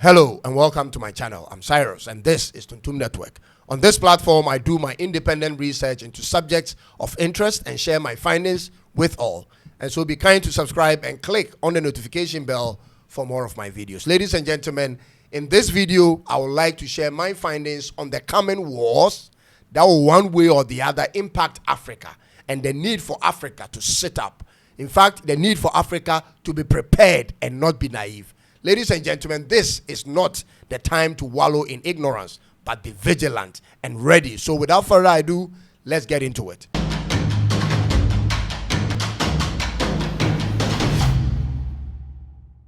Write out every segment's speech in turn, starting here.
Hello and welcome to my channel. I'm Cyrus and this is Tuntum Network. On this platform, I do my independent research into subjects of interest and share my findings with all. And so be kind to subscribe and click on the notification bell for more of my videos. Ladies and gentlemen, in this video, I would like to share my findings on the coming wars that will one way or the other impact Africa and the need for Africa to sit up. In fact, the need for Africa to be prepared and not be naive. Ladies and gentlemen, this is not the time to wallow in ignorance, but be vigilant and ready. So without further ado, let's get into it.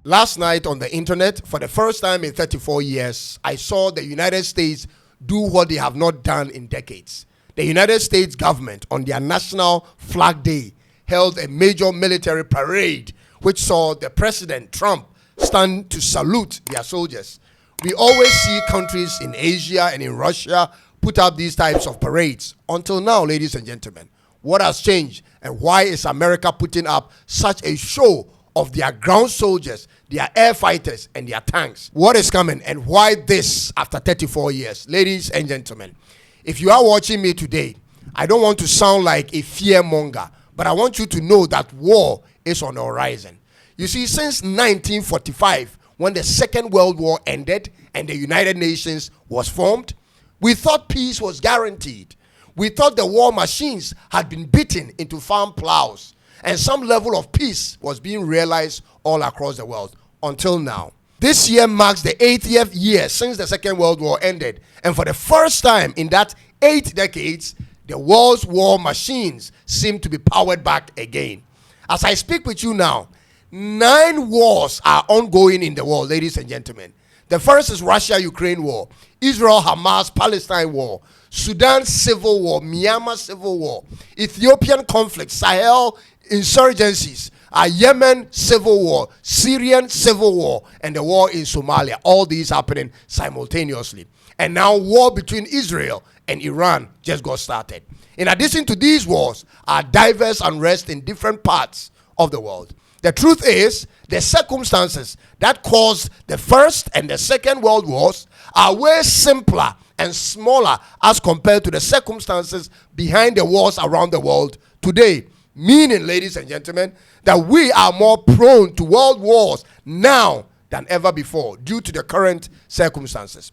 Last night on the internet, for the first time in 34 years, I saw the United States do what they have not done in decades. The United States government, on their National Flag Day, held a major military parade, which saw the President Trump stand to salute their soldiers. We always see countries in Asia and in Russia put up these types of parades. Until now, ladies and gentlemen, what has changed and why is America putting up such a show of their ground soldiers, their air fighters and their tanks? What is coming and why this after 34 years? Ladies and gentlemen, if you are watching me today, I don't want to sound like a fearmonger, but I want you to know that war is on the horizon. You see, since 1945, when the Second World War ended and the United Nations was formed, we thought peace was guaranteed. We thought the war machines had been beaten into farm plows and some level of peace was being realized all across the world until now. This year marks the 80th year since the Second World War ended, and for the first time in that 8 decades, the world's war machines seem to be powered back again. As I speak with you now, 9 wars are ongoing in the world, ladies and gentlemen. The first is Russia-Ukraine war, Israel-Hamas-Palestine war, Sudan civil war, Myanmar civil war, Ethiopian conflict, Sahel insurgencies, Yemen civil war, Syrian civil war, and the war in Somalia. All these happening simultaneously. And now war between Israel and Iran just got started. In addition to these wars are diverse unrest in different parts of the world. The truth is, the circumstances that caused the First and the Second World Wars are way simpler and smaller as compared to the circumstances behind the wars around the world today. Meaning, ladies and gentlemen, that we are more prone to world wars now than ever before due to the current circumstances.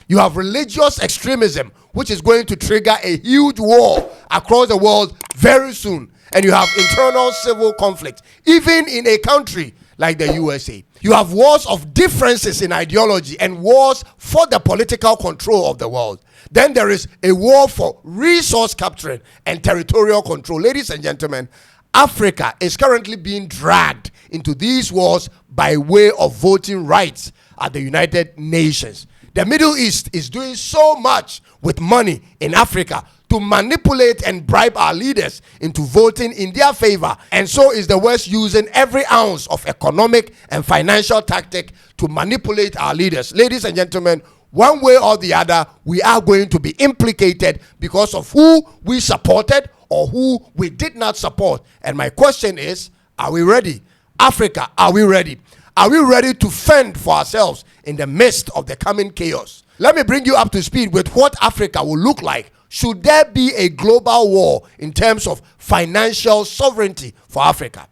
You have religious extremism, which is going to trigger a huge war across the world very soon. And you have internal civil conflict, even in a country like the USA. You have wars of differences in ideology and wars for the political control of the world. Then there is a war for resource capturing and territorial control. Ladies and gentlemen, Africa is currently being dragged into these wars by way of voting rights at the United Nations. The Middle East is doing so much with money in Africa to manipulate and bribe our leaders into voting in their favor. And so is the West using every ounce of economic and financial tactic to manipulate our leaders. Ladies and gentlemen, one way or the other, we are going to be implicated because of who we supported or who we did not support. And my question is, are we ready? Africa, are we ready? Are we ready to fend for ourselves in the midst of the coming chaos? Let me bring you up to speed with what Africa will look like should there be a global war in terms of financial sovereignty for Africa.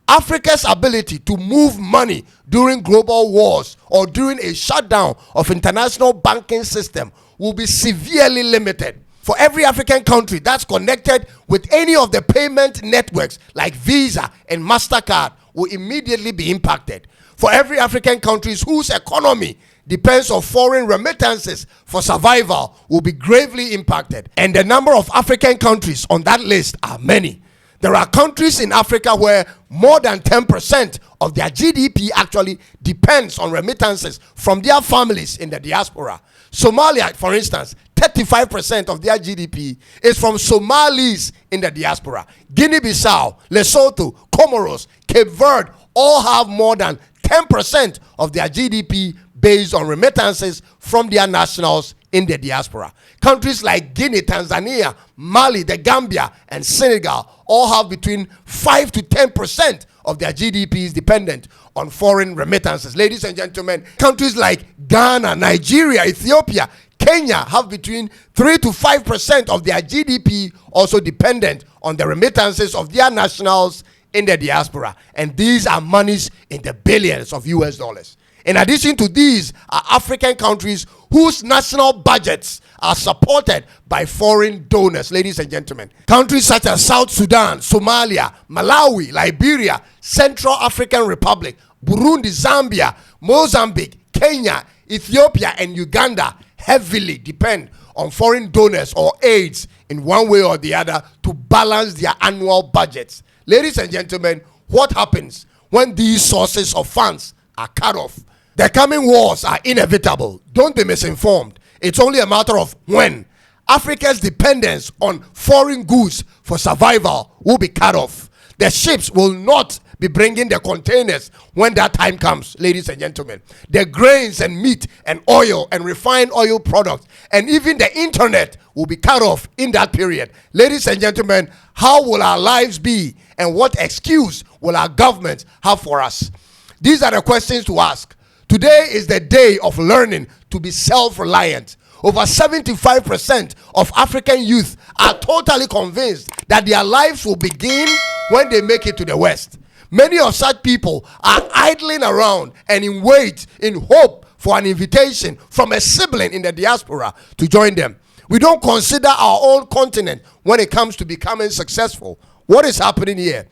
Africa's ability to move money during global wars or during a shutdown of international banking system will be severely limited. For every African country that's connected with any of the payment networks like Visa and MasterCard will immediately be impacted. For every African country whose economy depends on foreign remittances for survival will be gravely impacted. And the number of African countries on that list are many. There are countries in Africa where more than 10% of their GDP actually depends on remittances from their families in the diaspora. Somalia, for instance, 35% of their GDP is from Somalis in the diaspora. Guinea-Bissau, Lesotho, Comoros, Cape Verde all have more than 10% of their GDP based on remittances from their nationals in the diaspora. Countries like Guinea, Tanzania, Mali, the Gambia, and Senegal all have between 5 to 10% of their GDPs dependent on foreign remittances. Ladies and gentlemen, countries like Ghana, Nigeria, Ethiopia, Kenya have between 3 to 5% of their GDP also dependent on the remittances of their nationals in the diaspora. And these are monies in the billions of US dollars. In addition to these are African countries whose national budgets are supported by foreign donors, ladies and gentlemen. Countries such as South Sudan, Somalia, Malawi, Liberia, Central African Republic, Burundi, Zambia, Mozambique, Kenya, Ethiopia, and Uganda heavily depend on foreign donors or aids in one way or the other to balance their annual budgets. Ladies and gentlemen, what happens when these sources of funds are cut off? The coming wars are inevitable. Don't be misinformed. It's only a matter of when. Africa's dependence on foreign goods for survival will be cut off. The ships will not be bringing the containers when that time comes, ladies and gentlemen. The grains and meat and oil and refined oil products and even the internet will be cut off in that period. Ladies and gentlemen, how will our lives be and what excuse will our government have for us? These are the questions to ask. Today is the day of learning to be self-reliant. Over 75% of African youth are totally convinced that their lives will begin when they make it to the West. Many of such people are idling around and in wait, in hope for an invitation from a sibling in the diaspora to join them. We don't consider our own continent when it comes to becoming successful. What is happening here?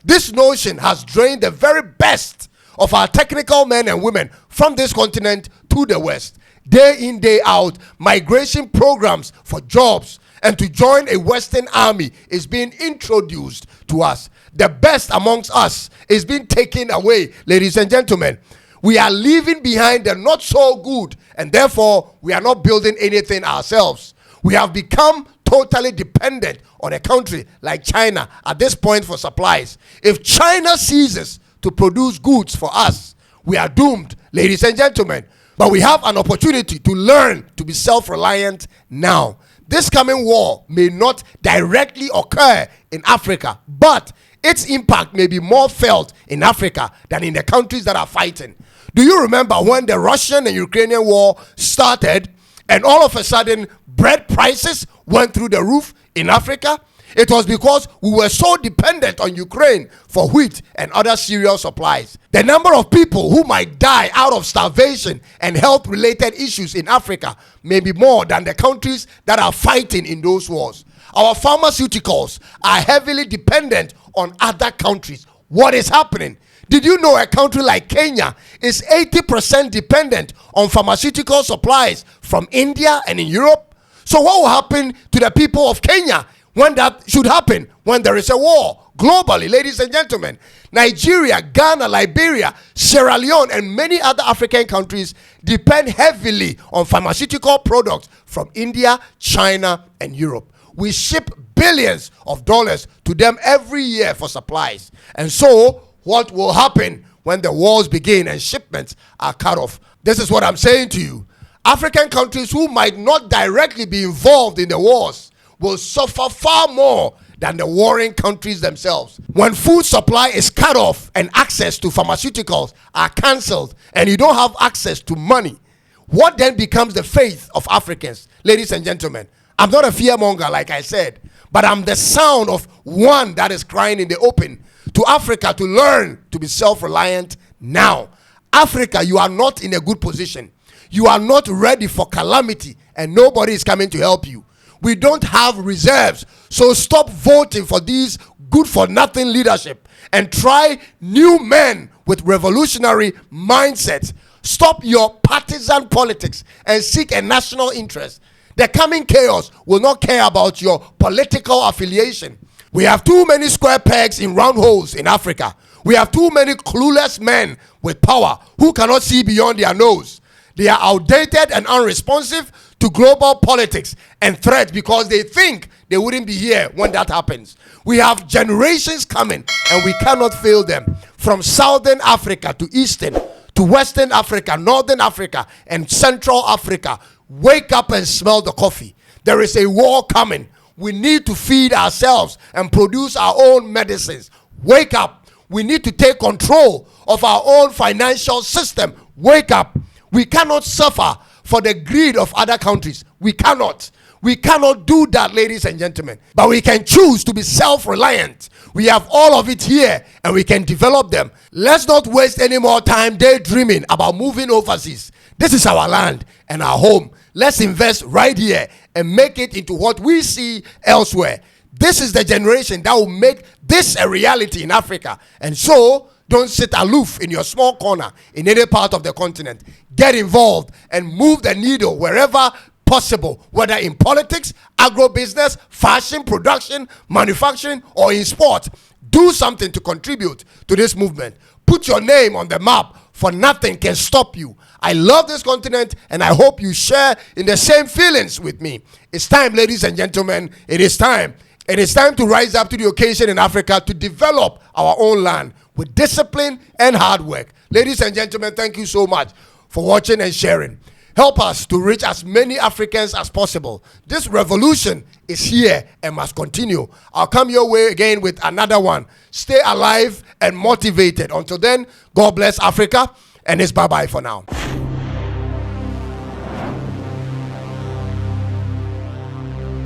This notion has drained the very best of our technical men and women from this continent to the West. Day in, day out, migration programs for jobs and to join a Western army is being introduced to us. The best amongst us is being taken away, ladies and gentlemen. We are leaving behind the not so good, and therefore we are not building anything ourselves. We have become totally dependent on a country like China at this point for supplies. If China ceases to produce goods for us, we are doomed, ladies and gentlemen. But we have an opportunity to learn to be self-reliant now. This coming war may not directly occur in Africa, but its impact may be more felt in Africa than in the countries that are fighting. Do you remember when the Russian and Ukrainian war started and all of a sudden bread prices went through the roof in Africa? It was because we were so dependent on Ukraine for wheat and other cereal supplies. The number of people who might die out of starvation and health-related issues in Africa may be more than the countries that are fighting in those wars. Our pharmaceuticals are heavily dependent on other countries. What is happening? Did you know a country like Kenya is 80% dependent on pharmaceutical supplies from India and in Europe? So what will happen to the people of Kenya when that should happen, when there is a war globally, ladies and gentlemen? Nigeria, Ghana, Liberia, Sierra Leone, and many other African countries depend heavily on pharmaceutical products from India, China, and Europe. We ship billions of dollars to them every year for supplies. And so, what will happen when the wars begin and shipments are cut off? This is what I'm saying to you. African countries who might not directly be involved in the wars will suffer far more than the warring countries themselves. When food supply is cut off and access to pharmaceuticals are cancelled and you don't have access to money, what then becomes the faith of Africans? Ladies and gentlemen, I'm not a fearmonger like I said, but I'm the sound of one that is crying in the open to Africa to learn to be self-reliant now. Africa, you are not in a good position. You are not ready for calamity and nobody is coming to help you. We don't have reserves. So stop voting for these good-for-nothing leadership and try new men with revolutionary mindsets. Stop your partisan politics and seek a national interest. The coming chaos will not care about your political affiliation. We have too many square pegs in round holes in Africa. We have too many clueless men with power who cannot see beyond their nose. They are outdated and unresponsive to global politics and threats because they think they wouldn't be here when that happens. We have generations coming and we cannot fail them. From Southern Africa to Eastern to Western Africa, Northern Africa, and Central Africa, wake up and smell the coffee. There is a war coming. We need to feed ourselves and produce our own medicines. Wake up. We need to take control of our own financial system. Wake up. We cannot suffer for the greed of other countries. We cannot. We cannot do that, ladies and gentlemen. But we can choose to be self-reliant. We have all of it here and we can develop them. Let's not waste any more time daydreaming about moving overseas. This is our land and our home. Let's invest right here and make it into what we see elsewhere. This is the generation that will make this a reality in Africa. And so, don't sit aloof in your small corner in any part of the continent. Get involved and move the needle wherever possible, whether in politics, agro-business, fashion, production, manufacturing, or in sport. Do something to contribute to this movement. Put your name on the map, for nothing can stop you. I love this continent and I hope you share in the same feelings with me. It's time, ladies and gentlemen. It is time. It is time to rise up to the occasion in Africa to develop our own land with discipline and hard work. Ladies and gentlemen, thank you so much for watching and sharing. Help us to reach as many Africans as possible. This revolution is here and must continue. I'll come your way again with another one. Stay alive and motivated. Until then, God bless Africa, and it's bye-bye for now.